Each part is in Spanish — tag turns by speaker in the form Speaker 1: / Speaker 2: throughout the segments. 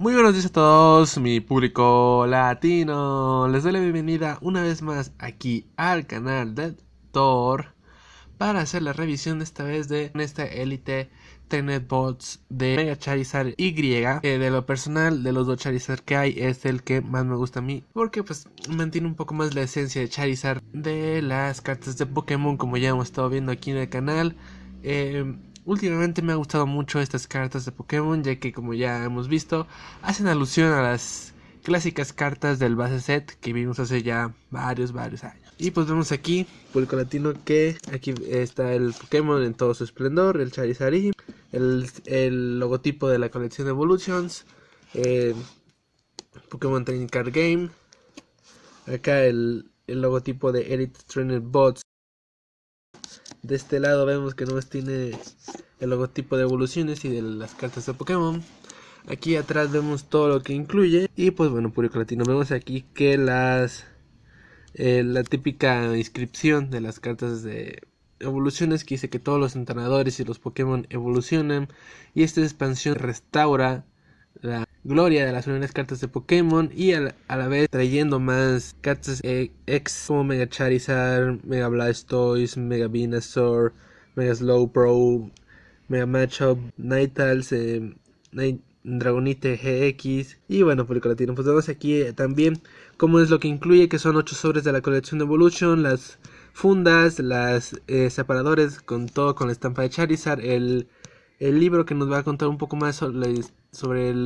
Speaker 1: Muy buenos días a todos, mi público latino. Les doy la bienvenida una vez más aquí al canal de Thor para hacer la revisión esta vez de esta Elite Trainer Bots de Mega Charizard Y. De lo personal, de los dos Charizard que hay, es el que más me gusta a mí, porque pues mantiene un poco más la esencia de Charizard de las cartas de Pokémon, como ya hemos estado viendo aquí en el canal. Últimamente me ha gustado mucho estas cartas de Pokémon, ya que como ya hemos visto, hacen alusión a las clásicas cartas del base set que vimos hace ya varios años. Y pues vemos aquí, público latino, que aquí está el Pokémon en todo su esplendor, el Charizard Y, el logotipo de la colección Evolutions, Pokémon Training Card Game, acá el logotipo de Elite Trainer Bots. De este lado vemos que nomás tiene el logotipo de evoluciones y de las cartas de Pokémon. Aquí atrás vemos todo lo que incluye. Y pues bueno, público latino, vemos aquí que la típica inscripción de las cartas de evoluciones, que dice que todos los entrenadores y los Pokémon evolucionan. Y esta expansión restaura la gloria de las primeras cartas de Pokémon y a la vez trayendo más cartas X como Mega Charizard, Mega Blastoise, Mega Venusaur, Mega Slowbro, Mega Machop, Nightals, Dragonite GX. Y bueno, público latino, pues vemos aquí también cómo es lo que incluye, que son 8 sobres de la colección de Evolution, las fundas, las separadores con todo, con la estampa de Charizard, el libro que nos va a contar un poco más sobre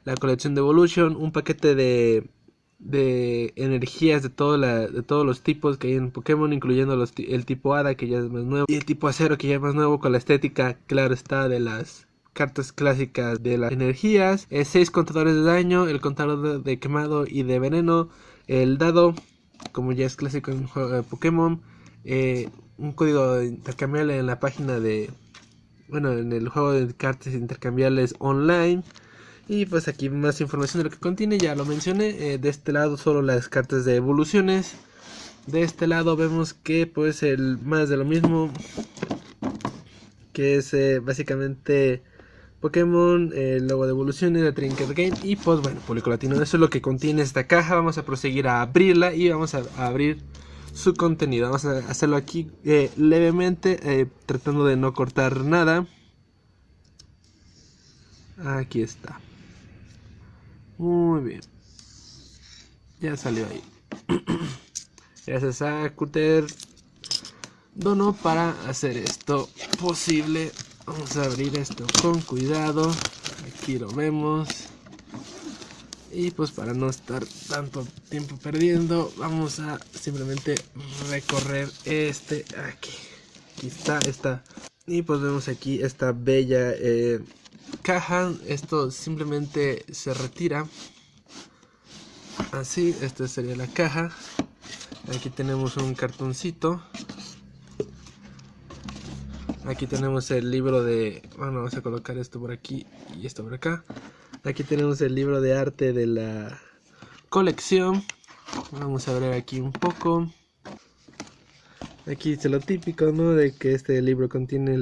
Speaker 1: la colección de Evolution, un paquete de energías de todos los tipos que hay en Pokémon, incluyendo el tipo Hada, que ya es más nuevo, y el tipo Acero, que ya es más nuevo, con la estética, claro está, de las cartas clásicas de las energías. 6 contadores de daño, el contador de quemado y de veneno, el dado, como ya es clásico en juego de Pokémon, un código intercambiable en la página en el juego de cartas intercambiables online. Y pues aquí más información de lo que contiene, ya lo mencioné. De este lado solo las cartas de evoluciones. De este lado vemos que pues el más de lo mismo, que es básicamente Pokémon, el logo de evoluciones, la Trinket Game. Y pues bueno, público latino, eso es lo que contiene esta caja. Vamos a proseguir a abrirla y vamos a abrir su contenido. Vamos a hacerlo aquí levemente, tratando de no cortar nada. Aquí está. Muy bien. Ya salió ahí. Gracias a Cutter Dono para hacer esto posible. Vamos a abrir esto con cuidado. Aquí lo vemos. Y pues para no estar tanto tiempo perdiendo, vamos a simplemente recorrer este aquí. Aquí está. Y pues vemos aquí esta bella caja. Esto simplemente se retira. Así, esta sería la caja. Aquí tenemos un cartoncito. Aquí tenemos el libro de... Bueno, vamos a colocar esto por aquí y esto por acá. Aquí tenemos el libro de arte de la colección. Vamos a ver aquí un poco. Aquí dice lo típico, ¿no? De que este libro contiene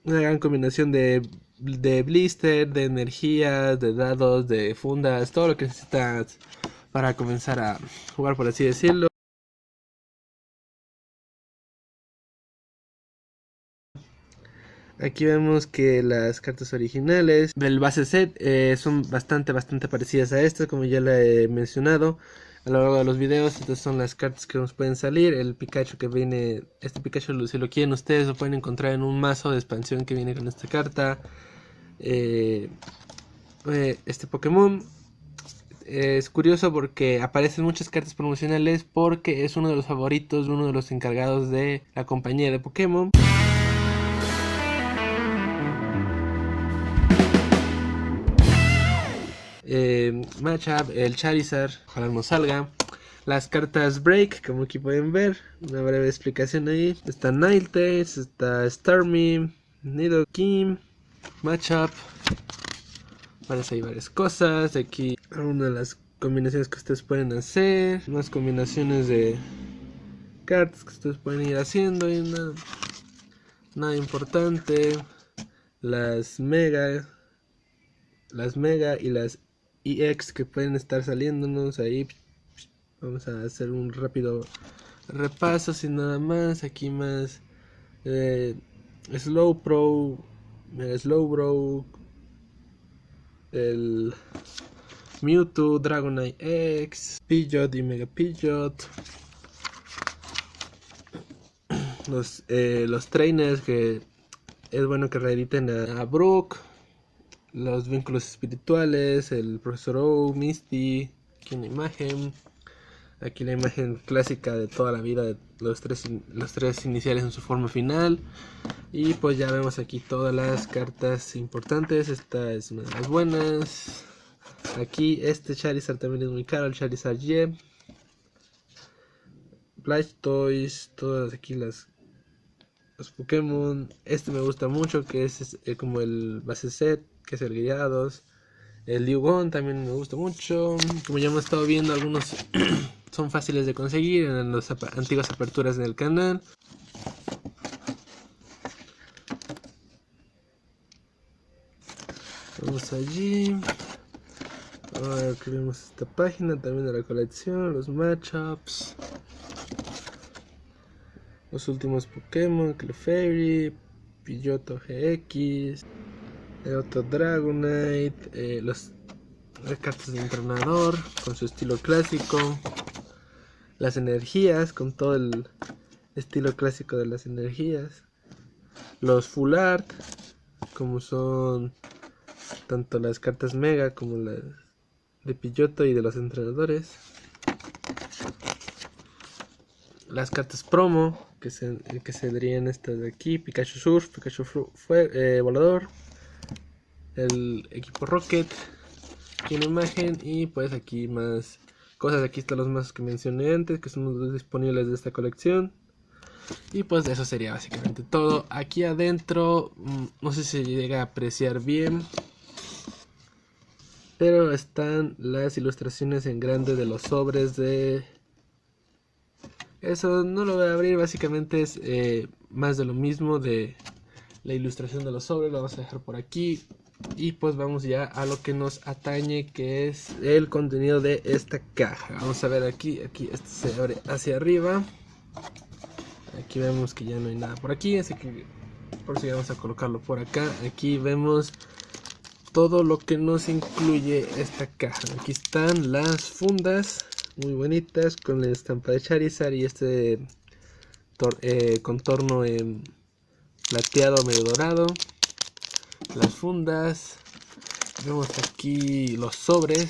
Speaker 1: una gran combinación de blister, de energías, de dados, de fundas, todo lo que necesitas para comenzar a jugar, por así decirlo. Aquí vemos que las cartas originales del base set son bastante parecidas a estas, como ya la he mencionado a lo largo de los videos. Estas son las cartas que nos pueden salir. El Pikachu que viene, este Pikachu, si lo quieren ustedes, lo pueden encontrar en un mazo de expansión que viene con esta carta. Este Pokémon es curioso porque aparecen muchas cartas promocionales, porque es uno de los favoritos, uno de los encargados de la compañía de Pokémon. Matchup, el Charizard, ojalá no salga. Las cartas Break, como aquí pueden ver, una breve explicación ahí. Está Ninetales, está Starmie, Nidoking, Matchup. Parece hay varias cosas. Aquí una de las combinaciones que ustedes pueden hacer. Más combinaciones de cartas que ustedes pueden ir haciendo. Y nada importante. Las Mega y las EX que pueden estar saliéndonos ahí. Vamos a hacer un rápido repaso sin nada más. Aquí más Slowbro, Mega Slowbro, el Mewtwo, Dragonite X, Pidgeot y Mega Pidgeot. Los trainers que es bueno que reediten a Brook, los vínculos espirituales, el profesor O, Misty, aquí una imagen, aquí la imagen clásica de toda la vida de los tres iniciales en su forma final. Y pues ya vemos aquí todas las cartas importantes. Esta es una de las buenas. Aquí este Charizard también es muy caro, el Charizard Y. Blastoise, todas aquí los Pokémon. Este me gusta mucho, que es como el base set, que es el Gyarados. El Dewgong también me gusta mucho. Como ya hemos estado viendo, algunos son fáciles de conseguir en las antiguas aperturas del canal. Vamos allí. Ahora que vemos esta página también de la colección, los matchups, los últimos Pokémon, Clefairy, Pidgeotto GX, el otro Dragonite, las cartas de entrenador con su estilo clásico, las energías con todo el estilo clásico de las energías, los Full Art, como son tanto las cartas Mega como las de Pidgeotto y de los entrenadores, las cartas promo que serían estas de aquí: Pikachu Surf, Pikachu Volador, el equipo Rocket, aquí una imagen, y pues aquí más cosas. Aquí están los mazos que mencioné antes, que son los disponibles de esta colección. Y pues eso sería básicamente todo. Aquí adentro no sé si llega a apreciar bien, pero están las ilustraciones en grande de los sobres de... Eso no lo voy a abrir, básicamente es más de lo mismo de la ilustración de los sobres. Lo vamos a dejar por aquí. Y pues vamos ya a lo que nos atañe, que es el contenido de esta caja. Vamos a ver aquí esto se abre hacia arriba. Aquí vemos que ya no hay nada por aquí, así que por si vamos a colocarlo por acá. Aquí vemos todo lo que nos incluye esta caja. Aquí están las fundas, muy bonitas, con la estampa de Charizard y este contorno en plateado medio dorado. Las fundas, vemos aquí los sobres,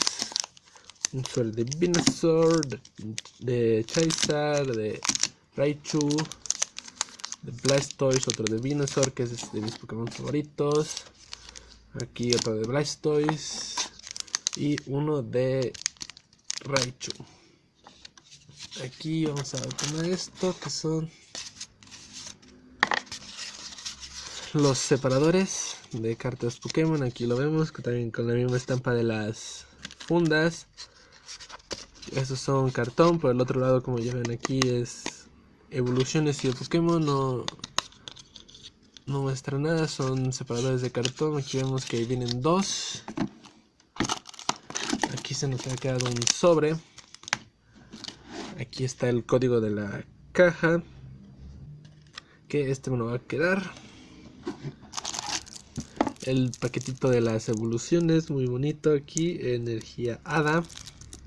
Speaker 1: un sobre de Venusaur, de Charizard, de Raichu, de Blastoise, otro de Venusaur, que es de mis Pokémon favoritos. Aquí otro de Blastoise y uno de Raichu. Aquí vamos a tomar esto, que son los separadores de cartas Pokémon. Aquí lo vemos, que también con la misma estampa de las fundas. Estos son cartón. Por el otro lado, como ya ven aquí, es evoluciones y el Pokémon no muestra nada, son separadores de cartón. Aquí vemos que vienen dos. Aquí se nos ha quedado un sobre. Aquí está el código de la caja, que este me lo va a quedar. El paquetito de las evoluciones, muy bonito. Aquí energía hada,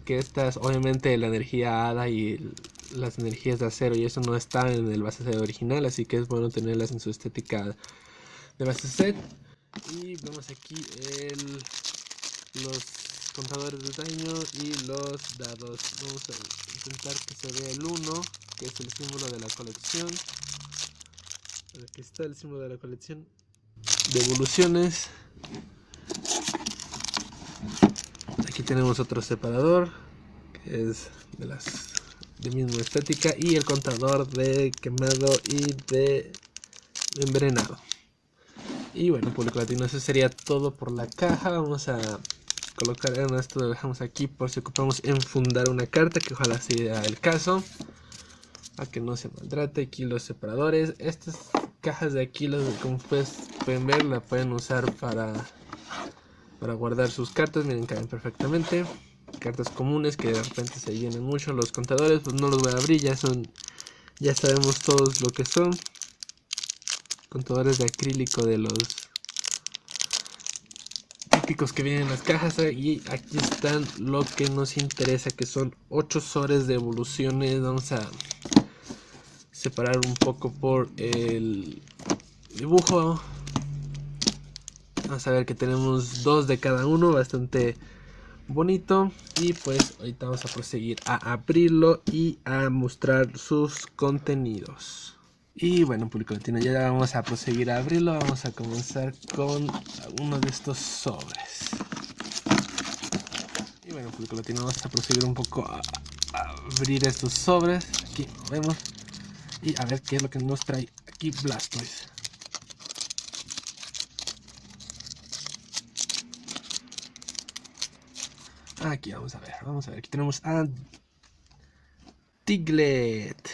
Speaker 1: que esta es obviamente la energía hada y las energías de acero, y eso no está en el base set original, así que es bueno tenerlas en su estética de base set. Y vemos aquí los contadores de daño y los dados. Vamos a intentar que se vea el 1, que es el símbolo de la colección. Aquí está el símbolo de la colección de evoluciones. Aquí tenemos otro separador, que es de misma estética, y el contador de quemado y de envenenado. Y bueno, público latino, eso sería todo por la caja. Vamos a colocar esto, lo dejamos aquí por si ocupamos enfundar una carta, que ojalá sea el caso, a que no se maltrate. Aquí los separadores, estas cajas de aquí, como ustedes pueden ver, la pueden usar para para guardar sus cartas. Miren, caben perfectamente. Cartas comunes que de repente se llenan mucho. Los contadores pues no los voy a abrir, ya sabemos todos lo que son. Contadores de acrílico de los típicos que vienen en las cajas. Y aquí están lo que nos interesa, que son 8 sobres de evoluciones. Vamos a separar un poco por el dibujo. Vamos a ver que tenemos 2 de cada uno, bastante bonito. Y pues ahorita vamos a proseguir a abrirlo y a mostrar sus contenidos. Y bueno, público latino, ya vamos a proseguir a abrirlo. Vamos a comenzar con uno de estos sobres. Y bueno, público latino, vamos a proseguir un poco a abrir estos sobres. Aquí vemos. Y a ver qué es lo que nos trae aquí Blastoise. Aquí vamos a ver, aquí tenemos a Diglett.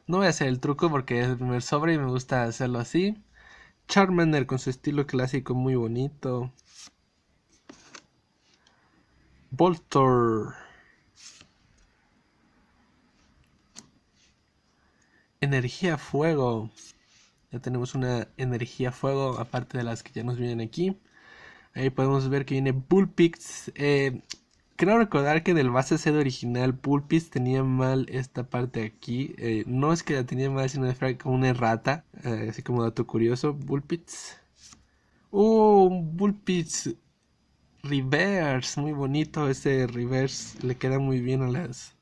Speaker 1: No voy a hacer el truco porque es el primer sobre y me gusta hacerlo así. Charmander con su estilo clásico muy bonito. Voltorb. Energía fuego. Ya tenemos una energía fuego aparte de las que ya nos vienen aquí. Ahí podemos ver que viene Bullpix. Creo recordar que del base set original Bullpix tenía mal esta parte aquí. No es que la tenía mal, sino que como una errata. Así como dato curioso. Bullpix. Un Bullpix Reverse. Muy bonito ese Reverse. Le queda muy bien a las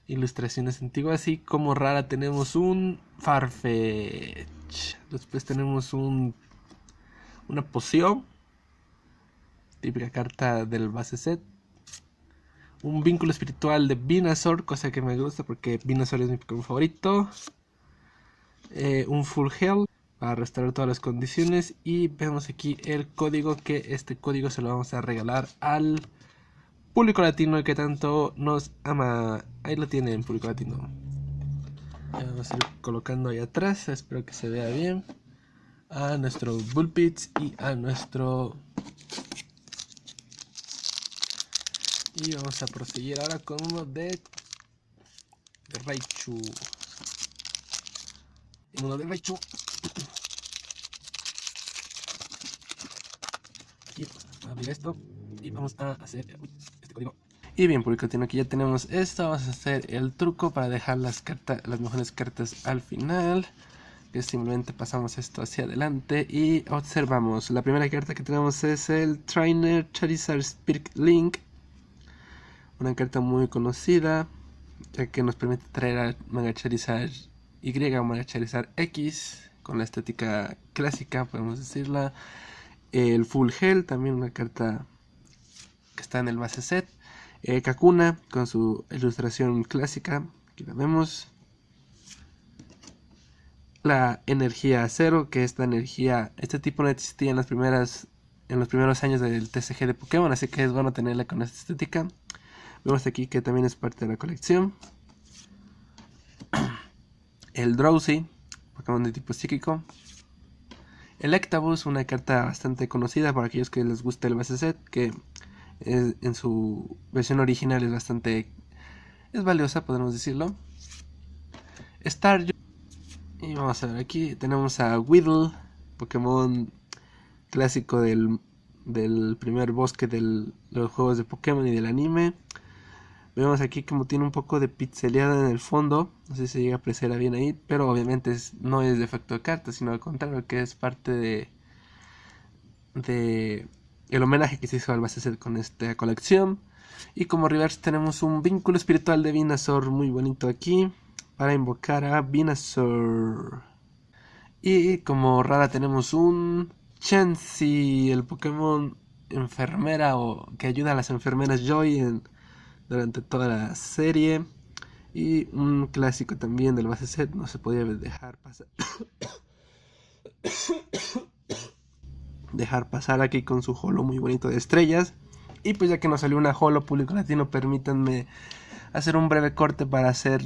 Speaker 1: ilustraciones antiguas. Así como rara tenemos un Farfetch. Después tenemos una poción. Típica carta del base set. Un vínculo espiritual de Venusaur, cosa que me gusta porque Venusaur es mi Pokémon favorito. Un Full Health para restaurar todas las condiciones. Y vemos aquí el código, que este código se lo vamos a regalar al público latino que tanto nos ama. Ahí lo tienen, público latino. Ya vamos a ir colocando ahí atrás, espero que se vea bien. A nuestro Bullpix y a nuestro... Y vamos a proseguir ahora con uno de Raichu. Uno de Raichu. Y abrir esto. Y vamos a hacer este código. Y bien, público latino, aquí ya tenemos esto. Vamos a hacer el truco para dejar las mejores cartas al final. Que simplemente pasamos esto hacia adelante y observamos. La primera carta que tenemos es el Trainer Charizard Spirit Link. Una carta muy conocida, ya que nos permite traer a Mega Charizard Y o Mega Charizard X, con la estética clásica, podemos decirla. El Full Hell, también una carta que está en el base set. Kakuna, con su ilustración clásica, aquí la vemos. La energía cero, que este tipo no existía en los primeros años del TCG de Pokémon, así que es bueno tenerla con esta estética. Vemos aquí que también es parte de la colección. El Drowsy, Pokémon de tipo psíquico. El Electabuzz, una carta bastante conocida para aquellos que les gusta el base set, que en su versión original es valiosa, podemos decirlo. Staryu. Y vamos a ver, aquí tenemos a Weedle, Pokémon clásico del primer bosque de los juegos de Pokémon y del anime. Vemos aquí como tiene un poco de pixeleada en el fondo, no sé si se llega a apreciar bien ahí, pero obviamente no es defecto de carta, sino al contrario, que es parte de el homenaje que se hizo al base set con esta colección. Y como reverse tenemos un vínculo espiritual de Venusaur muy bonito aquí, para invocar a Venusaur. Y como rara tenemos un Chansey, el Pokémon enfermera o que ayuda a las enfermeras Joy durante toda la serie. Y un clásico también del base set, no se podía dejar pasar aquí con su holo muy bonito de estrellas. Y pues ya que nos salió una holo, público latino, permítanme hacer un breve corte para hacer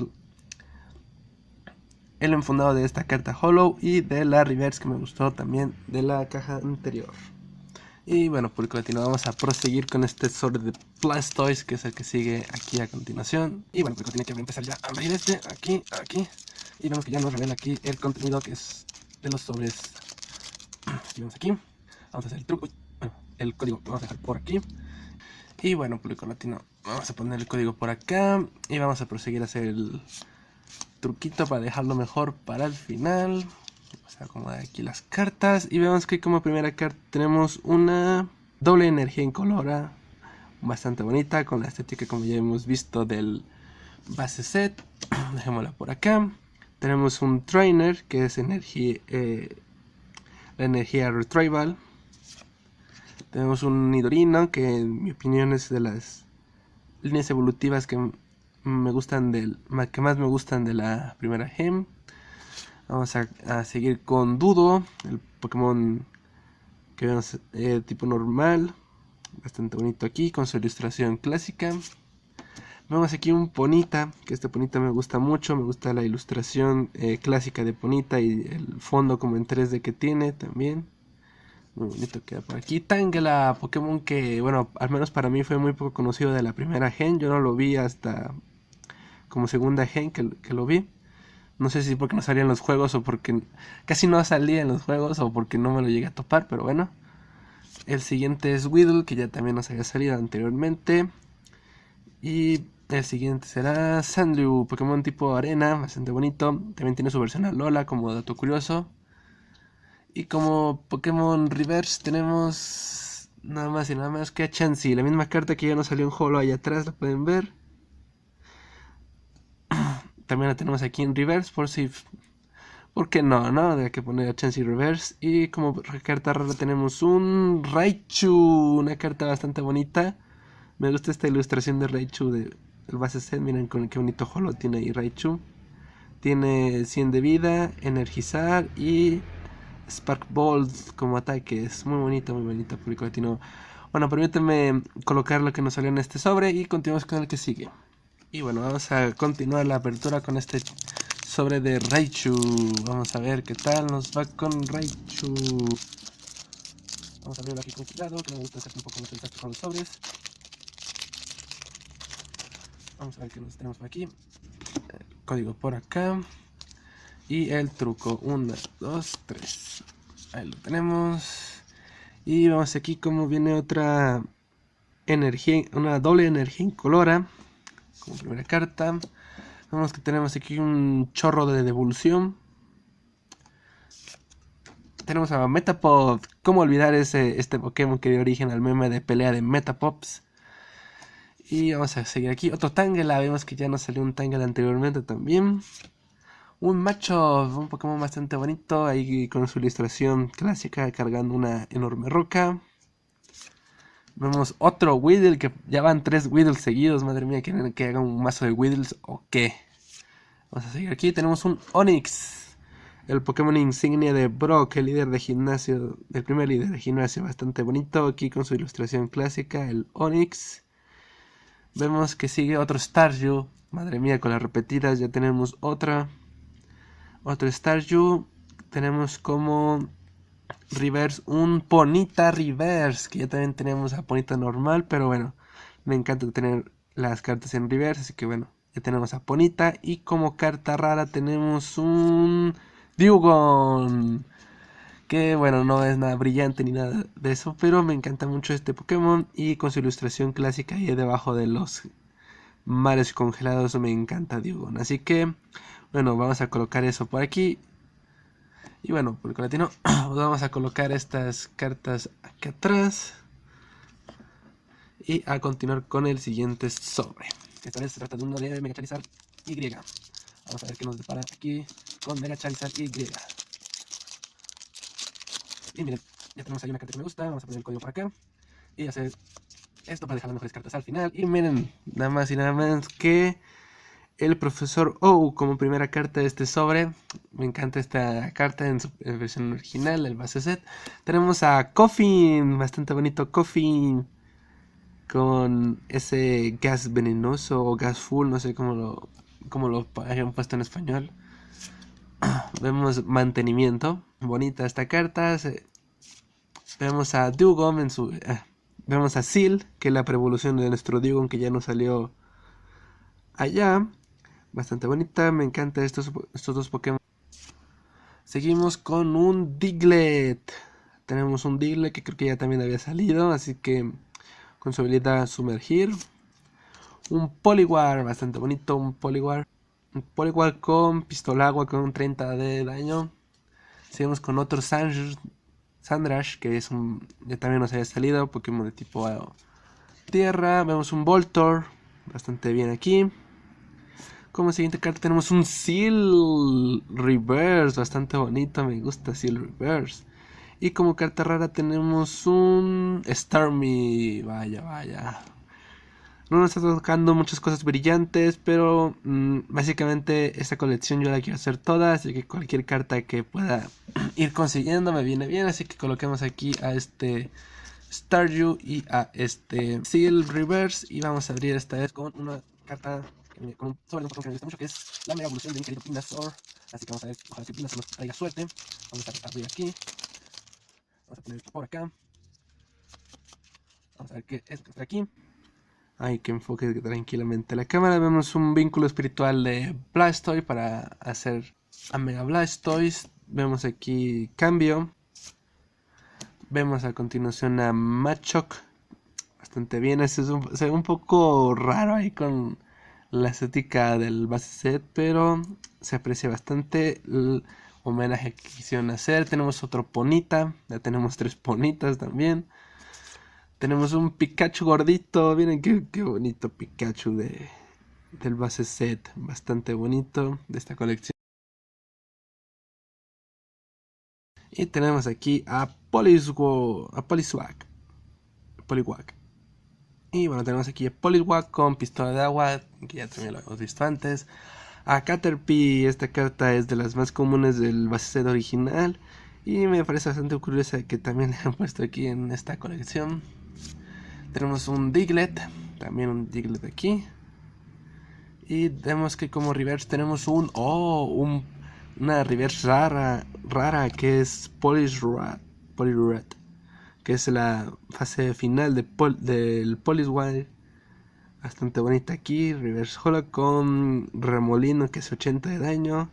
Speaker 1: el enfundado de esta carta holo y de la reverse que me gustó también de la caja anterior. Y bueno, por latino vamos a proseguir con este sobre de Blastoise, que es el que sigue aquí a continuación. Y bueno, tiene que empezar ya a abrir este, aquí. Y vemos que ya nos revela aquí el contenido que es de los sobres. Vamos aquí. Vamos a hacer el truco. Bueno, el código lo vamos a dejar por aquí. Y bueno, público latino, vamos a poner el código por acá. Y vamos a proseguir a hacer el truquito para dejarlo mejor para el final. Vamos a acomodar aquí las cartas. Y vemos que como primera carta tenemos una doble energía incolora. Bastante bonita, con la estética como ya hemos visto del base set. Dejémosla por acá. Tenemos un trainer que es energía, la energía retrieval. Tenemos un Nidorino que en mi opinión es de las líneas evolutivas que me gustan que más me gustan de la primera gem. Vamos a seguir con Dudo, el Pokémon que vemos tipo normal, bastante bonito aquí con su ilustración clásica. Vemos aquí un Ponyta, que este Ponyta me gusta mucho, me gusta la ilustración clásica de Ponyta y el fondo como en 3D que tiene también. Muy bonito queda por aquí. Tangela, Pokémon que, bueno, al menos para mí fue muy poco conocido de la primera gen. Yo no lo vi hasta como segunda gen que lo vi. No sé si porque no salía en los juegos o porque casi no salía en los juegos o porque no me lo llegué a topar, pero bueno. El siguiente es Weedle, que ya también nos había salido anteriormente. Y el siguiente será Sandrew, Pokémon tipo arena, bastante bonito. También tiene su versión Alola, como dato curioso. Y como Pokémon Reverse tenemos nada más y nada más que a Chansey, la misma carta que ya nos salió en Holo allá atrás, la pueden ver. También la tenemos aquí en Reverse por si... ¿Por qué no? Hay que poner a Chansey Reverse. Y como carta rara tenemos un Raichu, una carta bastante bonita. Me gusta esta ilustración de Raichu del base set, miren con qué bonito Holo tiene ahí Raichu. Tiene 100 de vida, energizar y Spark Bolt como ataque. Es muy bonita, público latino. Bueno, permíteme colocar lo que nos salió en este sobre y continuamos con el que sigue. Y bueno, vamos a continuar la apertura con este sobre de Raichu. Vamos a ver qué tal nos va con Raichu. Vamos a abrirlo aquí con cuidado, que me gusta hacer un poco más el con los sobres. Vamos a ver qué nos tenemos por aquí. Código por acá. Y el truco. 1, 2, 3. Ahí lo tenemos. Y vamos aquí como viene otra energía, una doble energía incolora. Como primera carta. Vemos que tenemos aquí un chorro de devolución. Tenemos a Metapod. ¿Cómo olvidar este Pokémon que dio origen al meme de pelea de Metapops? Y vamos a seguir aquí. Otro Tangela. Vemos que ya nos salió un Tangela anteriormente también. Un macho, un Pokémon bastante bonito. Ahí con su ilustración clásica cargando una enorme roca. Vemos otro Weedle, que ya van 3 Weedles seguidos. Madre mía, ¿quieren que haga un mazo de Weedles o qué? Vamos a seguir aquí. Tenemos un Onix, el Pokémon insignia de Brock, el líder de gimnasio, el primer líder de gimnasio, bastante bonito. Aquí con su ilustración clásica, el Onix. Vemos que sigue otro Staryu. Madre mía, con las repetidas ya tenemos otro Staryu. Tenemos como Reverse un Ponyta Reverse, que ya también tenemos a Ponyta normal, pero bueno, me encanta tener las cartas en Reverse, así que bueno, ya tenemos a Ponyta. Y como carta rara tenemos un Dewgong, que bueno, no es nada brillante ni nada de eso, pero me encanta mucho este Pokémon. Y con su ilustración clásica ahí debajo de los mares congelados, me encanta Dewgong. Así que bueno, vamos a colocar eso por aquí. Y bueno, por el latino vamos a colocar estas cartas aquí atrás. Y a continuar con el siguiente sobre. Esta vez se trata de uno de Mega Charizard Y. Vamos a ver qué nos depara aquí con Mega Charizard Y. Y miren, ya tenemos ahí una carta que me gusta. Vamos a poner el código por acá. Y hacer esto para dejar las mejores cartas al final. Y miren, nada más y nada menos que el profesor O como primera carta de este sobre. Me encanta esta carta en su versión original, el base set. Tenemos a Koffing, bastante bonito Koffing, con ese gas venenoso o gas full, no sé cómo lo hayan puesto en español. Vemos mantenimiento, bonita esta carta. Vemos a Dewgong en su... vemos a Seel, que es la pre-evolución de nuestro Dewgong que ya nos salió allá. Bastante bonita, me encantan estos dos Pokémon. Seguimos con un Diglett. Tenemos un Diglett que creo que ya también había salido, así que con su habilidad sumergir. Un Poliwag, bastante bonito, un Poliwag. Un Poliwag con pistola agua con un 30 de daño. Seguimos con otro Sandrash, que es un... ya también nos había salido, Pokémon de tipo tierra. Vemos un Voltorb, bastante bien aquí. Como siguiente carta tenemos un Seel Reverse, bastante bonito, me gusta Seel Reverse. Y como carta rara tenemos un Starmie, vaya. No nos está tocando muchas cosas brillantes, pero básicamente esta colección yo la quiero hacer toda, así que cualquier carta que pueda ir consiguiendo me viene bien, así que coloquemos aquí a este Staryu y a este Seel Reverse y vamos a abrir esta vez con una carta con un sobre un Pokémon que me gusta mucho, que es la mega evolución de mi querido Venusaur. Así que vamos a ver, ojalá que Venusaur nos traiga suerte. Vamos a abrir aquí, vamos a poner esto por acá, vamos a ver qué es lo que está aquí. Ay, que enfoque tranquilamente la cámara. Vemos un vínculo espiritual de Blastoise para hacer a Mega Blastoise. Vemos aquí cambio. Vemos a continuación a Machoke. Bastante bien. Este se ve un poco raro ahí con la estética del base set, pero se aprecia bastante el homenaje que quisieron hacer. Tenemos otro Ponita. Ya tenemos 3 Ponitas también. Tenemos un Pikachu gordito, miren qué bonito Pikachu del base set, bastante bonito de esta colección. Y tenemos aquí a Poliwag. Y bueno, tenemos aquí a Poliwag con pistola de agua, que ya también lo hemos visto antes. A Caterpie, esta carta es de las más comunes del base set original. Y me parece bastante curiosa que también la han puesto aquí en esta colección. Tenemos un Diglett, también un Diglett aquí. Y vemos que como reverse tenemos una reverse rara que es Poliwrath, que es la fase final del Poliwag. Bastante bonita aquí, reverse Holo con remolino que es 80 de daño.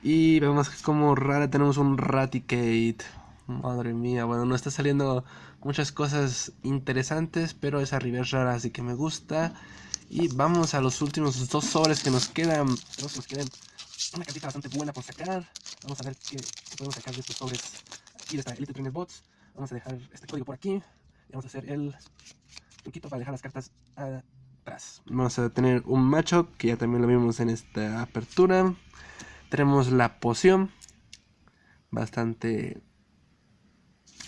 Speaker 1: Y vemos que como rara tenemos un Raticate. Madre mía, bueno, no está saliendo muchas cosas interesantes, pero esa reverse rara así que me gusta. Y vamos a los últimos 2 sobres que nos quedan. Una cartita bastante buena por sacar. Vamos a ver qué podemos sacar de estos sobres. Aquí está Elite Trainer Bots. Vamos a dejar este código por aquí. Y vamos a hacer el truquito para dejar las cartas atrás. Vamos a tener un macho que ya también lo vimos en esta apertura. Tenemos la poción. Bastante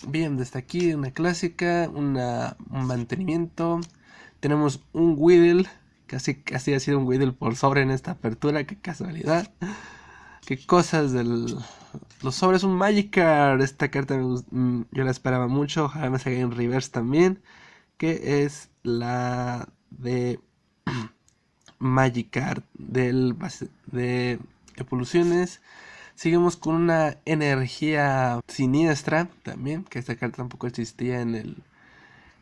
Speaker 1: bien, desde aquí una clásica, un mantenimiento. Tenemos un Weedle, casi ha sido un Weedle por sobre en esta apertura, qué casualidad. Qué cosas los sobres, un Magikarp, esta carta yo la esperaba mucho, ojalá me salga en reverse también, que es la de Magikarp de evoluciones. Seguimos con una energía siniestra también, que esta carta tampoco existía en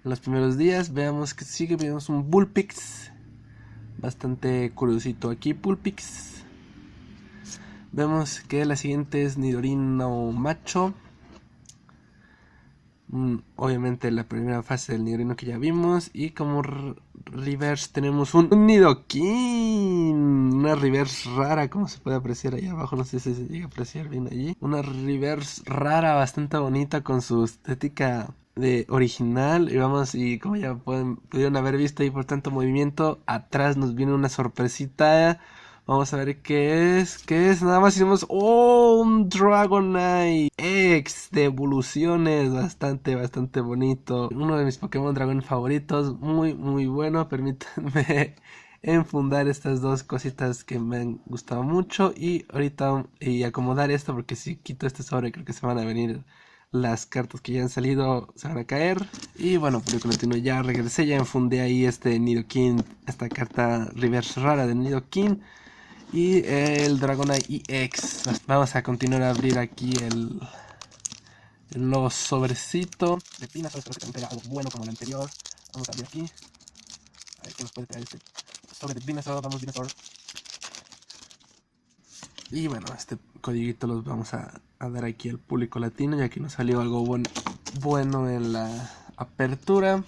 Speaker 1: los primeros días. Veamos que sigue, vemos un Bullpix, bastante curiosito aquí Bullpix. Vemos que la siguiente es Nidorino macho. Obviamente la primera fase del Nidorino que ya vimos. Y como reverse tenemos un Nidoking. Una reverse rara, como se puede apreciar ahí abajo. No sé si se llega a apreciar bien allí. Una reverse rara, bastante bonita con su estética de original. Y vamos, y como ya pudieron haber visto ahí por tanto movimiento, atrás nos viene una sorpresita. Vamos a ver qué es, nada más tenemos un Dragonite X de evoluciones, bastante bonito. Uno de mis Pokémon Dragon favoritos, muy bueno. Permítanme enfundar estas 2 cositas que me han gustado mucho. Y ahorita, y acomodar esto, porque si quito este sobre creo que se van a venir las cartas que ya han salido, se van a caer. Y bueno, por el continuo ya regresé, ya enfundé ahí este Nidoking, esta carta reverse rara de Nidoking. Y el Dragonite EX. Vamos a continuar a abrir aquí los sobrecitos de Pinazor. Espero que también traiga algo bueno como el anterior. Vamos a abrir aquí. A ver qué nos puede traer este sobre de Pinazor. Vamos, Pinazor. Y bueno, este codiguito los vamos a dar aquí al público latino, ya que nos salió algo bueno en la apertura.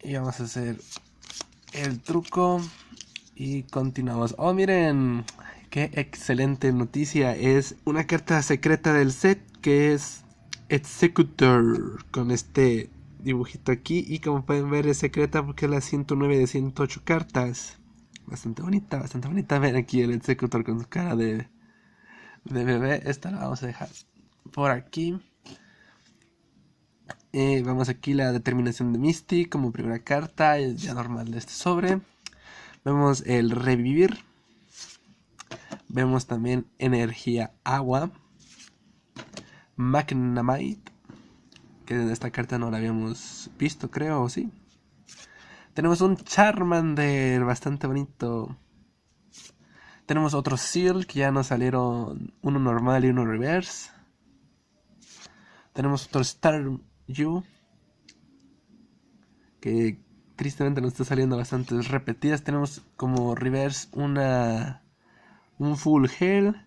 Speaker 1: Y vamos a hacer el truco y continuamos. Oh, miren, qué excelente noticia. Es una carta secreta del set que es Executor, con este dibujito aquí. Y como pueden ver es secreta porque es la 109 de 108 cartas. Bastante bonita, bastante bonita. Ven aquí el Executor con su cara de bebé. Esta la vamos a dejar por aquí. Vamos aquí la determinación de Misty como primera carta, es ya normal de este sobre. Vemos el revivir. Vemos también energía agua. Magnamite, que en esta carta no la habíamos visto, creo, ¿o sí? Tenemos un Charmander bastante bonito. Tenemos otro Seal, que ya nos salieron uno normal y uno reverse. Tenemos otro Staryu, que tristemente nos está saliendo bastantes repetidas. Tenemos como reverse un Full Hell.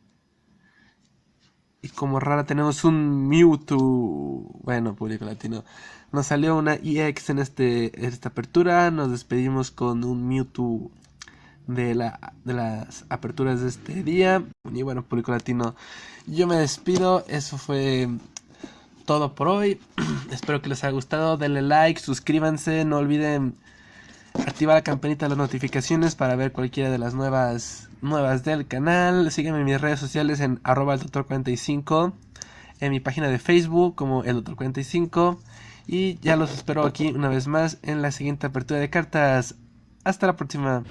Speaker 1: Y como rara tenemos un Mewtwo. Bueno, público latino. Nos salió una EX en esta apertura. Nos despedimos con un Mewtwo de las aperturas de este día. Y bueno, público latino, yo me despido. Eso fue todo por hoy. Espero que les haya gustado. Denle like, suscríbanse. No olviden activar la campanita de las notificaciones para ver cualquiera de las nuevas del canal. Sígueme en mis redes sociales en @eldoctor45, en mi página de Facebook como eldoctor45, y ya los espero aquí una vez más en la siguiente apertura de cartas. Hasta la próxima.